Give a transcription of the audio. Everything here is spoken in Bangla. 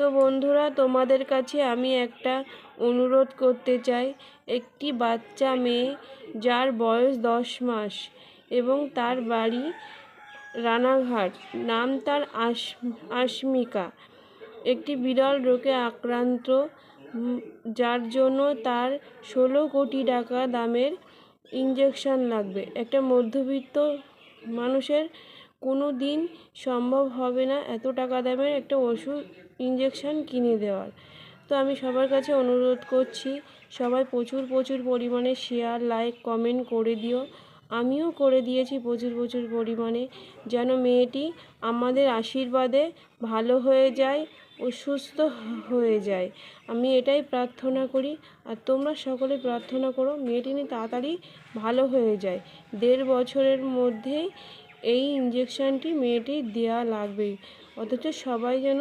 তো বন্ধুরা, তোমাদের কাছে আমি একটা অনুরোধ করতে চাই। একটি বাচ্চা মেয়ে যার বয়স 10 মাস এবং তার বাড়ি রানাঘাট, নাম তার আশমিকা, একটি বিরল রোগে আক্রান্ত, যার জন্য তার 16 কোটি টাকা দামের ইঞ্জেকশন লাগবে। একটা মধ্যবিত্ত মানুষের কোনো দিন সম্ভব হবে না এত টাকা দামের একটা ওষুধ ইঞ্জেকশন কিনে দেওয়ার। তো আমি সবার কাছে অনুরোধ করছি, সবাই প্রচুর প্রচুর পরিমাণে শেয়ার, লাইক, কমেন্ট করে দিও। আমিও করে দিয়েছি প্রচুর প্রচুর পরিমাণে, যেন মেয়েটি আমাদের আশীর্বাদে ভালো হয়ে যায় ও সুস্থ হয়ে যায়। আমি এটাই প্রার্থনা করি, আর তোমরা সকলে প্রার্থনা করো মেয়েটি নিয়ে তাড়াতাড়ি ভালো হয়ে যায়। 1.5 বছরের মধ্যেই এই ইঞ্জেকশনটি মেয়েটির দেওয়া লাগবে, অথচ সবাই যেন